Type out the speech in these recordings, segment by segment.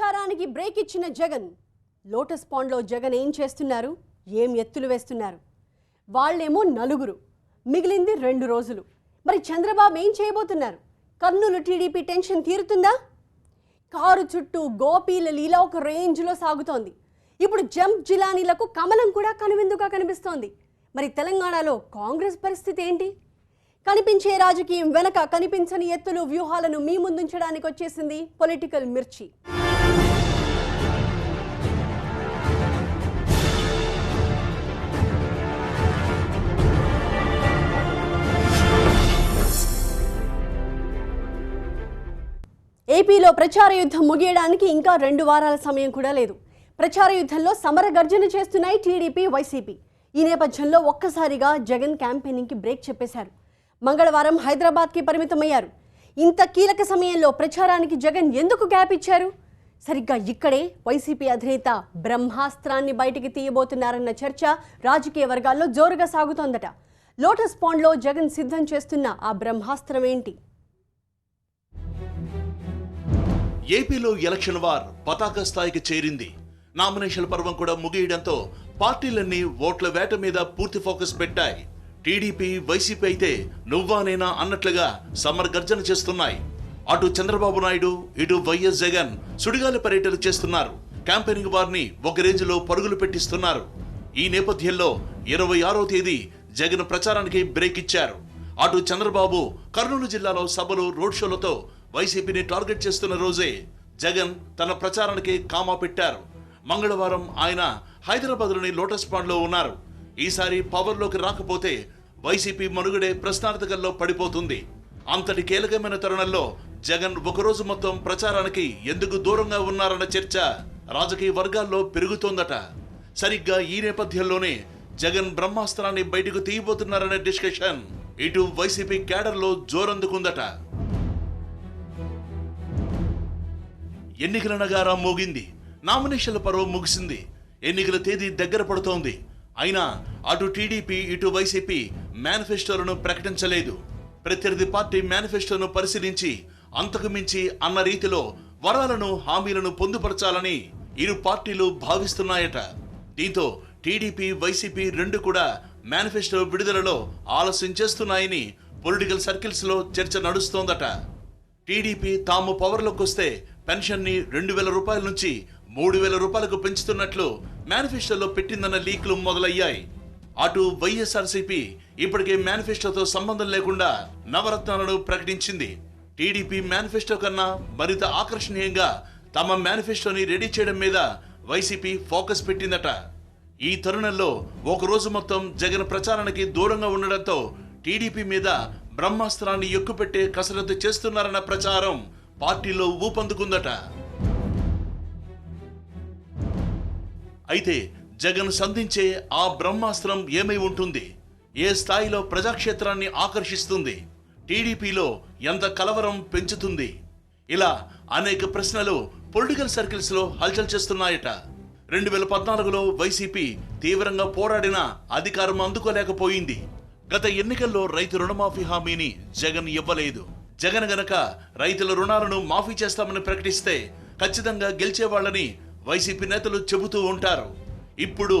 ప్రచారానికి బ్రేక్ ఇచ్చిన జగన్ లోటస్ పాండ్లో జగన్ ఏం చేస్తున్నారు, ఏం ఎత్తులు వేస్తున్నారు? వాళ్ళేమో నలుగురు, మిగిలింది 2 రోజులు. మరి చంద్రబాబు ఏం చేయబోతున్నారు? కర్నూలు టీడీపీ టెన్షన్ తీరుతుందా? కారు చుట్టూ గోపీల లీల ఒక రేంజ్లో సాగుతోంది. ఇప్పుడు జంప్ జిలానీలకు కమలం కూడా కనువిందుగా కనిపిస్తోంది. మరి తెలంగాణలో కాంగ్రెస్ పరిస్థితి ఏంటి? కనిపించే రాజకీయం వెనక కనిపించని ఎత్తులు, వ్యూహాలను మీ ముందుంచడానికి వచ్చేసింది పొలిటికల్ మిర్చి. ఏపీలో ప్రచార యుద్ధం ముగియడానికి ఇంకా 2 వారాల సమయం కూడా లేదు. ప్రచార యుద్ధంలో సమర గర్జన చేస్తున్నాయి టీడీపీ, వైసీపీ. ఈ నేపథ్యంలో ఒక్కసారిగా జగన్ క్యాంపెయినింగ్కి బ్రేక్ చెప్పేశారు. మంగళవారం హైదరాబాద్కి పరిమితమయ్యారు. ఇంత కీలక సమయంలో ప్రచారానికి జగన్ ఎందుకు గ్యాప్ ఇచ్చారు? సరిగ్గా ఇక్కడే వైసీపీ అధినేత బ్రహ్మాస్త్రాన్ని బయటికి తీయబోతున్నారన్న చర్చ రాజకీయ వర్గాల్లో జోరుగా సాగుతోందట. లోటస్ పాండ్లో జగన్ సిద్ధం చేస్తున్న ఆ బ్రహ్మాస్త్రం ఏంటి? ఏపీలో ఎలక్షన్ వార్ పతాక స్థాయికి చేరింది. నామినేషన్ పర్వం కూడా ముగియడంతో పార్టీలన్నీ ఓట్ల వేట మీద పూర్తి ఫోకస్ పెట్టాయి. టీడీపీ, వైసీపీ అయితే నువ్వా నేనా అన్నట్లుగా సమర్ గర్జన చేస్తున్నాయి. అటు చంద్రబాబు నాయుడు, ఇటు వైఎస్ జగన్ సుడిగాలి పర్యటన చేస్తున్నారు. క్యాంపెయినింగ్ వారిని ఒక రేంజ్లో పరుగులు పెట్టిస్తున్నారు. ఈ నేపథ్యంలో 26వ తేదీ జగన్ ప్రచారానికి బ్రేక్ ఇచ్చారు. అటు చంద్రబాబు కర్నూలు జిల్లాలో సభలు, రోడ్ షోలతో వైసీపీని టార్గెట్ చేస్తున్న రోజే జగన్ తన ప్రచారానికి కామా పెట్టారు. మంగళవారం ఆయన హైదరాబాద్లోని లోటస్ పాండ్లో ఉన్నారు. ఈసారి పవర్లోకి రాకపోతే వైసీపీ మనుగడే ప్రశ్నార్థకంలో పడిపోతుంది. అంతటి కీలకమైన తరుణంలో జగన్ ఒకరోజు మొత్తం ప్రచారానికి ఎందుకు దూరంగా ఉన్నారన్న చర్చ రాజకీయ వర్గాల్లో పెరుగుతోందట. సరిగ్గా ఈ నేపథ్యంలోనే జగన్ బ్రహ్మాస్త్రాన్ని బయటకు తీయబోతున్నారనే డిస్కషన్ ఇటు వైసీపీ క్యాడర్లో జోరందుకుందట. ఎన్నికల నగారా మోగింది. నామినేషన్ల పర్వం ముగిసింది. ఎన్నికల తేదీ దగ్గర పడుతోంది. అయినా అటు టీడీపీ, ఇటు వైసీపీ మేనిఫెస్టోలను ప్రకటించలేదు. ప్రత్యర్థి పార్టీ మేనిఫెస్టోను పరిశీలించి అంతకు మించి అన్న రీతిలో వరాలను, హామీలను పొందుపరచాలని ఇరు పార్టీలు భావిస్తున్నాయట. దీంతో టీడీపీ, వైసీపీ 2 కూడా మేనిఫెస్టో విడుదలలో ఆలస్యం చేస్తున్నాయని పొలిటికల్ సర్కిల్స్ లో చర్చ నడుస్తోందట. టీడీపీ తాము పవర్లోకి వస్తే పెన్షన్ ని 2,000 రూపాయల నుంచి 3,000 రూపాయలకు పెంచుతున్నట్లు మేనిఫెస్టోలో పెట్టిందన్న లీక్లు మొదలయ్యాయి. అటు వైఎస్ఆర్సీపీ ఇప్పటికే మేనిఫెస్టోతో సంబంధం లేకుండా నవరత్నాలను ప్రకటించింది. టీడీపీ మేనిఫెస్టో కన్నా మరింత ఆకర్షణీయంగా తమ మేనిఫెస్టోని రెడీ చేయడం మీద వైసీపీ ఫోకస్ పెట్టిందట. ఈ తరుణంలో ఒకరోజు మొత్తం జగన్ ప్రచారానికి దూరంగా ఉండడంతో టీడీపీ మీద బ్రహ్మాస్త్రాన్ని ఎక్కుపెట్టే కసరత్తు చేస్తున్నారన్న ప్రచారం పార్టీలో ఊపందుకుందట. అయితే జగన్ సంధించే ఆ బ్రహ్మాస్త్రం ఏమై ఉంటుంది? ఏ స్థాయిలో ప్రజాక్షేత్రాన్ని ఆకర్షిస్తుంది? టీడీపీలో ఎంత కలవరం పెంచుతుంది? ఇలా అనేక ప్రశ్నలు పొలిటికల్ సర్కిల్స్ లో హల్చల్ చేస్తున్నాయట. 2014లో వైసీపీ తీవ్రంగా పోరాడినా అధికారం అందుకోలేకపోయింది. గత ఎన్నికల్లో రైతు రుణమాఫీ హామీని జగన్ ఇవ్వలేదు. జగన్ గనక రైతుల రుణాలను మాఫీ చేస్తామని ప్రకటిస్తే ఖచ్చితంగా గెలిచేవాళ్లని వైసీపీ నేతలు చెబుతూ ఉంటారు. ఇప్పుడు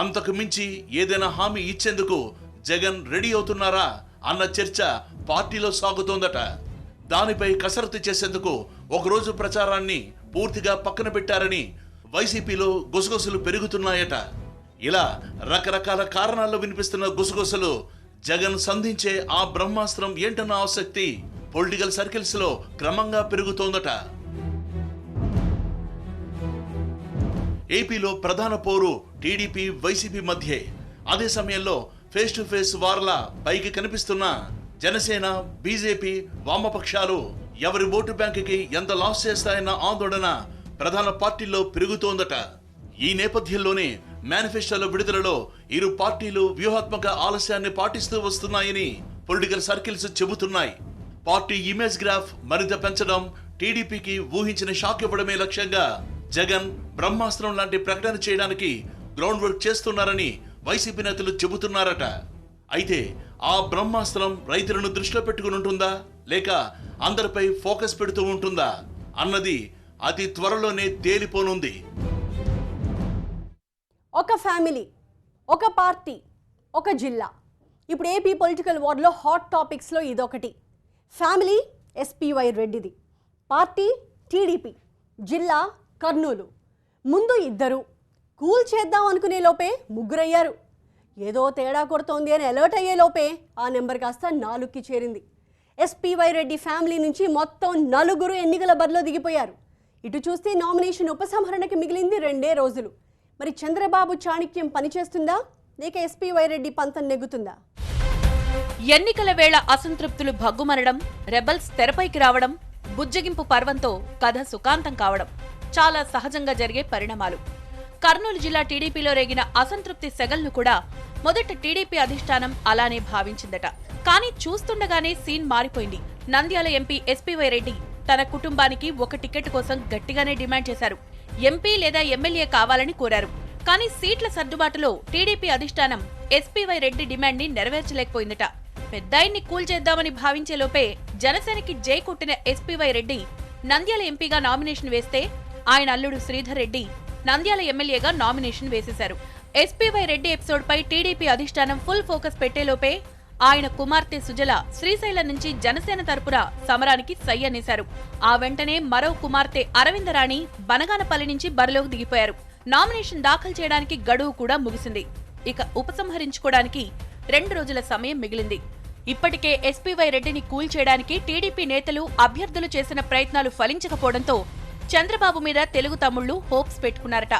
అంతకు మించి ఏదైనా హామీ ఇచ్చేందుకు జగన్ రెడీ అవుతున్నారా అన్న చర్చ పార్టీలో సాగుతోందట. దానిపై కసరత్తు చేసేందుకు ఒకరోజు ప్రచారాన్ని పూర్తిగా పక్కన పెట్టారని వైసీపీలో గుసగుసలు పెరుగుతున్నాయట. ఇలా రకరకాల కారణాల్లో వినిపిస్తున్న గుసగుసలు జగన్ సంధించే ఆ బ్రహ్మాస్త్రం ఏంటన్న ఆసక్తి పొలిటికల్ సర్కిల్స్ లో క్రమంగా పెరుగుతోందట. ఏపీలో ప్రధాన పోరు టీడీపీ, వైసీపీ మధ్యే. అదే సమయంలో ఫేస్ టు ఫేస్ వార్లా పైకి కనిపిస్తున్న జనసేన, బీజేపీ, వామపక్షాలు ఎవరి ఓటు బ్యాంకుకి ఎంత లాస్ చేస్తాయన్న ఆందోళన ప్రధాన పార్టీల్లో పెరుగుతోందట. ఈ నేపథ్యంలోనే మేనిఫెస్టోల విడుదలలో ఇరు పార్టీలు వ్యూహాత్మక ఆలస్యాన్ని పాటిస్తూ వస్తున్నాయని పొలిటికల్ సర్కిల్స్ చెబుతున్నాయి. పార్టీ ఇమేజ్ గ్రాఫ్ మరింత పెంచడం, టీడీపీకి ఊహించిన షాక్ ఇవ్వడమే లక్ష్యంగా జగన్ బ్రహ్మాస్త్రం లాంటి ప్రకటన చేయడానికి గ్రౌండ్ వర్క్ చేస్తున్నారని వైసీపీ నేతలు చెబుతున్నారట. అయితే ఆ బ్రహ్మాస్త్రం రైతులను దృష్టిలో పెట్టుకుని ఉంటుందా, లేక అందరిపై ఫోకస్ పెడుతూ ఉంటుందా అన్నది అతి త్వరలోనే తేలిపోనుంది. ఒక ఫ్యామిలీ, ఒక పార్టీ, ఒక జిల్లా. ఇప్పుడు ఏపీ పొలిటికల్ వార్లో హాట్ టాపిక్స్లో ఇదొకటి. ఫ్యామిలీ ఎస్పీవై రెడ్డిది, పార్టీ టీడీపీ, జిల్లా కర్నూలు. ముందు ఇద్దరు కూల్ చేద్దాం అనుకునే లోపే ముగ్గురయ్యారు. ఏదో తేడా కొడుతోంది అని అలర్ట్ అయ్యే లోపే ఆ నెంబర్ కాస్త 4కి చేరింది. ఎస్పీవై రెడ్డి ఫ్యామిలీ నుంచి మొత్తం 4 ఎన్నికల బరిలో దిగిపోయారు. ఇటు చూస్తే నామినేషన్ ఉపసంహరణకి మిగిలింది 2 రోజులు. మరి చంద్రబాబు చాణక్యం పనిచేస్తుందా లేక ఎస్పీవై రెడ్డి పంతం నెగ్గుతుందా? ఎన్నికల వేళ అసంతృప్తులు భగ్గుమనడం, రెబల్స్ తెరపైకి రావడం, బుజ్జగింపు పర్వంతో కథ సుఖాంతం కావడం చాలా సహజంగా జరిగే పరిణామాలు. కర్నూలు జిల్లా టీడీపీలో రేగిన అసంతృప్తి సెగల్ను కూడా మొదట టీడీపీ అధిష్టానం అలానే భావించిందట. కానీ చూస్తుండగానే సీన్ మారిపోయింది. నంద్యాల ఎంపీ ఎస్పీవై రెడ్డి తన కుటుంబానికి ఒక టికెట్ కోసం గట్టిగానే డిమాండ్ చేశారు. ఎంపీ లేదా ఎమ్మెల్యే కావాలని కోరారు. కానీ సీట్ల సర్దుబాటులో టీడీపీ అధిష్టానం ఎస్పీవై రెడ్డి డిమాండ్ ని నెరవేర్చలేకపోయిందట. పెద్దాయన్ని కూల్ చేద్దామని భావించే లోపే జనసేనకి జై కొట్టిన ఎస్పీవై రెడ్డి నంద్యాల ఎంపీగా నామినేషన్ వేస్తే ఆయన అల్లుడు శ్రీధర్ రెడ్డి నంద్యాల ఎమ్మెల్యేగా నామినేషన్ వేసేశారు. ఎస్పీవై రెడ్డి ఎపిసోడ్ పై టీడీపీ అధిష్టానం ఫుల్ ఫోకస్ పెట్టేలోపే ఆయన కుమార్తె సుజల శ్రీశైలం నుంచి జనసేన తరపున సమరానికి సై అనేశారు. ఆ వెంటనే మరో కుమార్తె అరవిందరాణి బనగానపల్లి నుంచి బరిలోకి దిగిపోయారు. నామినేషన్ దాఖలు చేయడానికి గడువు కూడా ముగిసింది. ఇక ఉపసంహరించుకోవడానికి 2 రోజుల సమయం మిగిలింది. ఇప్పటికే ఎస్పీవై రెడ్డిని కూల్ చేయడానికి టీడీపీ నేతలు, అభ్యర్థులు చేసిన ప్రయత్నాలు ఫలించకపోవడంతో చంద్రబాబు మీద తెలుగు తమ్ముళ్లు హోప్స్ పెట్టుకున్నారట.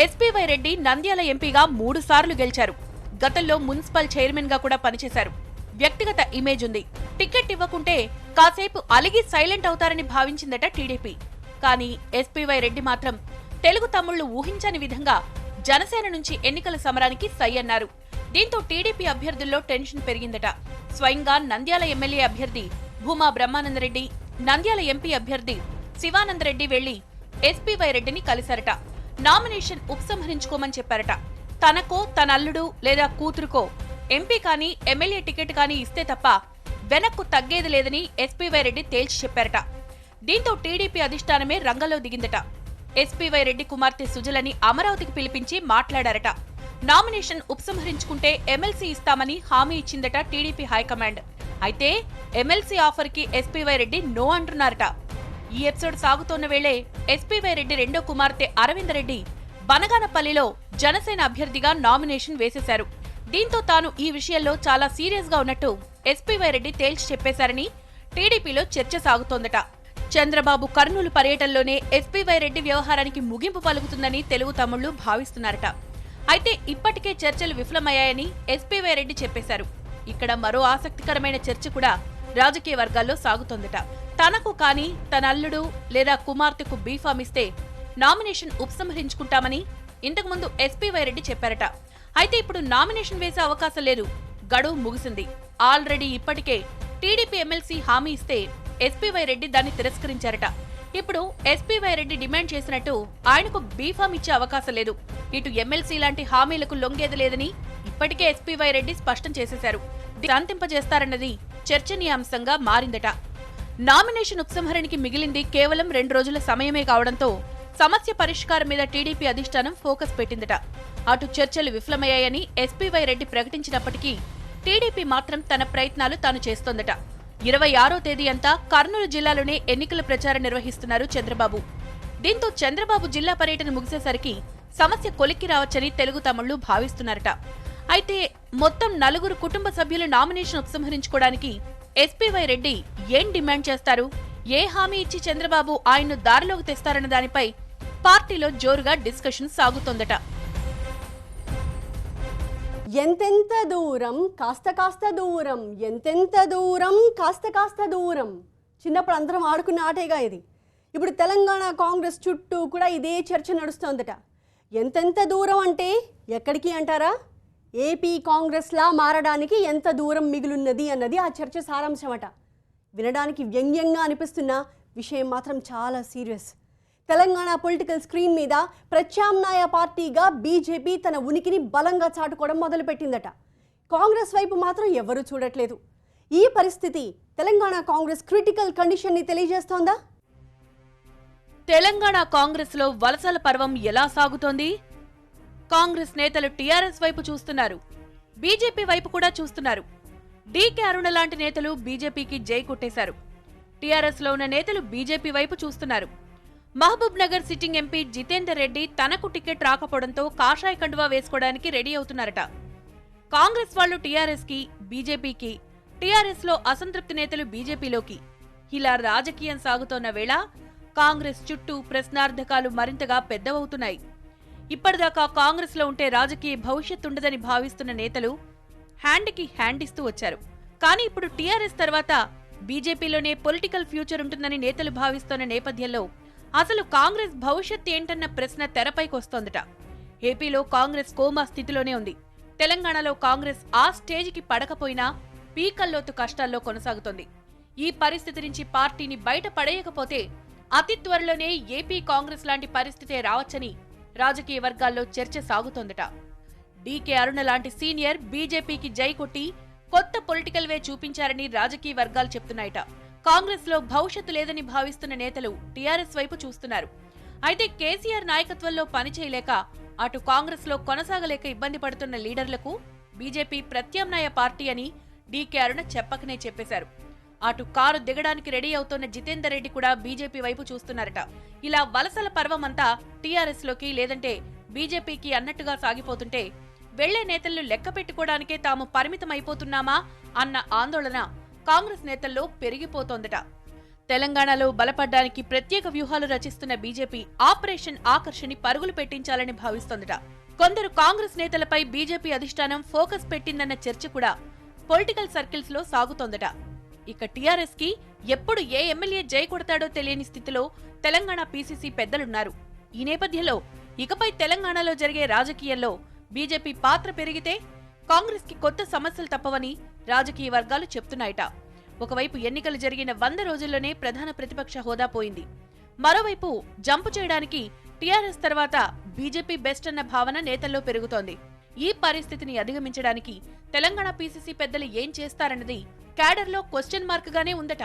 ఎస్పీవై రెడ్డి నంద్యాల ఎంపీగా 3 సార్లు గెలిచారు. గతంలో మున్సిపల్ చైర్మన్ గా కూడా పనిచేశారు. వ్యక్తిగత ఇమేజ్ ఉంది. టికెట్ ఇవ్వకుంటే కాసేపు అలిగి సైలెంట్ అవుతారని భావించిందట టీడీపీ. కానీ ఎస్పీవై రెడ్డి మాత్రం తెలుగు తమ్ముళ్లు ఊహించని విధంగా జనసేన నుంచి ఎన్నికల సమరానికి సై అన్నారు. దీంతో టీడీపీ అభ్యర్థుల్లో టెన్షన్ పెరిగిందట. స్వయంగా నంద్యాల ఎమ్మెల్యే అభ్యర్థి భూమా బ్రహ్మానందరెడ్డి, నంద్యాల ఎంపీ అభ్యర్థి శివానందరెడ్డి వెళ్లి ఎస్పీవై రెడ్డిని కలిశారట. నామినేషన్ ఉపసంహరించుకోమని చెప్పారట. తనకో, తన అల్లుడు లేదా కూతురుకో ఎంపీ కానీ ఎమ్మెల్యే టికెట్ కానీ ఇస్తే తప్ప వెనక్కు తగ్గేది లేదని ఎస్పీవై రెడ్డి తేల్చి చెప్పారట. దీంతో టీడీపీ అధిష్టానమే రంగంలో దిగిందట. ఎస్పీవై రెడ్డి కుమార్తె సుజలని అమరావతికి పిలిపించి మాట్లాడారట. నామినేషన్ ఉపసంహరించుకుంటే ఎమ్మెల్సీ ఇస్తామని హామీ ఇచ్చిందట టీడీపీ హైకమాండ్. అయితే ఎమ్మెల్సీ ఆఫర్ కి ఎస్పీవై రెడ్డి నో అంటున్నారట. ఈ ఎపిసోడ్ సాగుతోన్న వేళే ఎస్పీవై రెడ్డి రెండో కుమార్తె అరవిందరెడ్డి బనగానపల్లిలో జనసేన అభ్యర్థిగా నామినేషన్ వేసేశారు. దీంతో తాను ఈ విషయంలో చాలా సీరియస్ గా ఉన్నట్టు ఎస్పీవై రెడ్డి తేల్చి చెప్పేశారని టీడీపీలో చర్చ సాగుతోందట. చంద్రబాబు కర్నూలు పర్యటనలోనే ఎస్పీవై రెడ్డి వ్యవహారానికి ముగింపు పలుకుతుందని తెలుగు తమ్ముళ్లు భావిస్తున్నారట. అయితే ఇప్పటికే చర్చలు విఫలమయ్యాయని ఎస్పీవై రెడ్డి చెప్పేశారు. ఇక్కడ మరో ఆసక్తికరమైన చర్చ కూడా రాజకీయ వర్గాల్లో సాగుతోందట. తనకు కానీ తన అల్లుడు లేదా కుమార్తెకు బీఫామ్ ఇస్తే నామినేషన్ ఉపసంహరించుకుంటామని ఇంతకుముందు ఎస్పీవై రెడ్డి చెప్పారట. అయితే ఇప్పుడు నామినేషన్ వేసే అవకాశం లేదు. గడువు ముగిసింది. ఆల్రెడీ ఇప్పటికే టీడీపీ ఎమ్మెల్సీ హామీ ఇస్తే ఎస్పీవై రెడ్డి దాన్ని తిరస్కరించారట. ఇప్పుడు ఎస్పీవై రెడ్డి డిమాండ్ చేసినట్టు ఆయనకు బీఫామ్ ఇచ్చే అవకాశం లేదు. ఇటు ఎమ్మెల్సీ లాంటి హామీలకు లొంగేది లేదని ఇప్పటికే ఎస్పీవై రెడ్డి స్పష్టం చేసేశారు. శాంతింపజేస్తారన్నది చర్చనీయాంశంగా మారిందట. నామినేషన్ ఉపసంహరణకి మిగిలింది కేవలం 2 రోజుల సమయమే కావడంతో సమస్య పరిష్కారం మీద టీడీపీ అధిష్టానం ఫోకస్ పెట్టిందట. అటు చర్చలు విఫలమయ్యాయని ఎస్పీవై రెడ్డి ప్రకటించినప్పటికీ టీడీపీ మాత్రం తన ప్రయత్నాలు తాను చేస్తోందట. 26వ తేదీ అంతా కర్నూలు జిల్లాలోనే ఎన్నికల ప్రచారం నిర్వహిస్తున్నారు చంద్రబాబు. దీంతో చంద్రబాబు జిల్లా పర్యటన ముగిసేసరికి సమస్య కొలిక్కి రావచ్చని తెలుగు తమ్ముళ్లు భావిస్తున్నారట. అయితే మొత్తం 4 కుటుంబ సభ్యులు నామినేషన్ ఉపసంహరించుకోవడానికి ఎస్పీవై రెడ్డి ఏం డిమాండ్ చేస్తారు, ఏ హామీ ఇచ్చి చంద్రబాబు ఆయన్ను దారిలోకి తెస్తారన్న దానిపై పార్టీలో జోరుగా డిస్కషన్ సాగుతోందట. ఎంతెంత దూరం కాస్త కాస్త దూరం, ఎంతెంత దూరం కాస్త కాస్త దూరం. చిన్నప్పుడు అందరం ఆడుకున్న ఆటేగా ఇది. ఇప్పుడు తెలంగాణ కాంగ్రెస్ చుట్టూ కూడా ఇదే చర్చ నడుస్తోందట. ఎంతెంత దూరం అంటే ఎక్కడికి అంటారా? ఏపీ కాంగ్రెస్లా మారడానికి ఎంత దూరం మిగిలిన్నది అన్నది ఆ చర్చ సారాంశమట. వినడానికి వ్యంగ్యంగా అనిపిస్తున్న విషయం మాత్రం చాలా సీరియస్. తెలంగాణ పొలిటికల్ స్క్రీన్ మీద ప్రత్యామ్నాయ పార్టీగా బీజేపీ తన ఉనికిని బలంగా చాటుకోవడం మొదలుపెట్టిందట. కాంగ్రెస్ వైపు మాత్రం ఎవరూ చూడట్లేదు. ఈ పరిస్థితి తెలంగాణ కాంగ్రెస్ క్రిటికల్ కండిషన్ని తెలియజేస్తోందా? తెలంగాణ కాంగ్రెస్ లో వలసల పర్వం ఎలా సాగుతోంది? కాంగ్రెస్ నేతలు టీఆర్ఎస్ వైపు చూస్తున్నారు, బీజేపీ వైపు కూడా చూస్తున్నారు. డీకే అరుణ లాంటి నేతలు బీజేపీకి జై కొట్టేశారు. టీఆర్ఎస్ లో ఉన్న నేతలు బీజేపీ వైపు చూస్తున్నారు. మహబూబ్ నగర్ సిట్టింగ్ ఎంపీ జితేందర్ రెడ్డి తనకు టికెట్ రాకపోవడంతో కాషాయ కండువా వేసుకోవడానికి రెడీ అవుతున్నారట. కాంగ్రెస్ వాళ్లు టీఆర్ఎస్ కి, బీజేపీకి, టీఆర్ఎస్ లో అసంతృప్తి నేతలు బీజేపీలోకి, ఇలా రాజకీయం సాగుతోన్న వేళ కాంగ్రెస్ చుట్టూ ప్రశ్నార్థకాలు మరింతగా పెద్దవవుతున్నాయి. ఇప్పటిదాకా కాంగ్రెస్ లో ఉంటే రాజకీయ భవిష్యత్తుండదని భావిస్తున్న నేతలు హ్యాండ్కి హ్యాండ్ ఇస్తూ వచ్చారు. కానీ ఇప్పుడు టీఆర్ఎస్ తర్వాత బీజేపీలోనే పొలిటికల్ ఫ్యూచర్ ఉంటుందని నేతలు భావిస్తోన్న నేపథ్యంలో అసలు కాంగ్రెస్ భవిష్యత్ ఏంటన్న ప్రశ్న తెరపైకొస్తోందట. ఏపీలో కాంగ్రెస్ కోమా స్థితిలోనే ఉంది. తెలంగాణలో కాంగ్రెస్ ఆ స్టేజికి పడకపోయినా పీకల్లోతు కష్టాల్లో కొనసాగుతోంది. ఈ పరిస్థితి నుంచి పార్టీని బయట పడేయకపోతే అతి త్వరలోనే ఏపీ కాంగ్రెస్ లాంటి పరిస్థితే రావచ్చని రాజకీయ వర్గాల్లో చర్చ సాగుతోందట. డీకే అరుణ లాంటి సీనియర్ బీజేపీకి జై కొట్టి కొత్త పొలిటికల్ వే చూపించారని రాజకీయ వర్గాలు చెప్తున్నాయట. కాంగ్రెస్ లో భవిష్యత్తు లేదని భావిస్తున్న నేతలు టీఆర్ఎస్ వైపు చూస్తున్నారు. అయితే కేసీఆర్ నాయకత్వంలో పనిచేయలేక అటు కాంగ్రెస్ లో కొనసాగలేక ఇబ్బంది పడుతున్న లీడర్లకు బీజేపీ ప్రత్యామ్నాయ పార్టీ అని డీకే అరుణ చెప్పకనే చెప్పేశారు. అటు కారు దిగడానికి రెడీ అవుతోన్న జితేందర్ రెడ్డి కూడా బీజేపీ వైపు చూస్తున్నారట. ఇలా వలసల పర్వమంతా టీఆర్ఎస్ లోకి లేదంటే బీజేపీకి అన్నట్టుగా సాగిపోతుంటే వెళ్లే నేతలను లెక్క పెట్టుకోవడానికే తాము పరిమితమైపోతున్నామా అన్న ఆందోళన కాంగ్రెస్ నేతల్లో పెరిగిపోతోందట. తెలంగాణలో బలపడ్డానికి ప్రత్యేక వ్యూహాలు రచిస్తున్న బీజేపీ ఆపరేషన్ ఆకర్షని పరుగులు పెట్టించాలని భావిస్తోందట. కొందరు కాంగ్రెస్ నేతలపై బీజేపీ అధిష్టానం ఫోకస్ పెట్టిందన్న చర్చ కూడా పొలిటికల్ సర్కిల్స్ లో సాగుతోందట. ఇక టీఆర్ఎస్ కి ఎప్పుడు ఏ ఎమ్మెల్యే జై కొడతాడో తెలియని స్థితిలో తెలంగాణ పీసీసీ పెద్దలున్నారు. ఈ నేపథ్యంలో ఇకపై తెలంగాణలో జరిగే రాజకీయాల్లో బీజేపీ పాత్ర పెరిగితే కాంగ్రెస్ కి కొత్త సమస్యలు తప్పవని రాజకీయ వర్గాలు చెప్తున్నాయట. ఒకవైపు ఎన్నికలు జరిగిన 100 రోజుల్లోనే ప్రధాన ప్రతిపక్ష హోదా పోయింది. మరోవైపు జంపు చేయడానికి టీఆర్ఎస్ తర్వాత బీజేపీ బెస్ట్ అన్న భావన నేతల్లో పెరుగుతోంది. ఈ పరిస్థితిని అధిగమించడానికి తెలంగాణ పీసీసీ పెద్దలు ఏం చేస్తారన్నది క్యాడర్లో క్వశ్చన్ మార్క్ గానే ఉందట.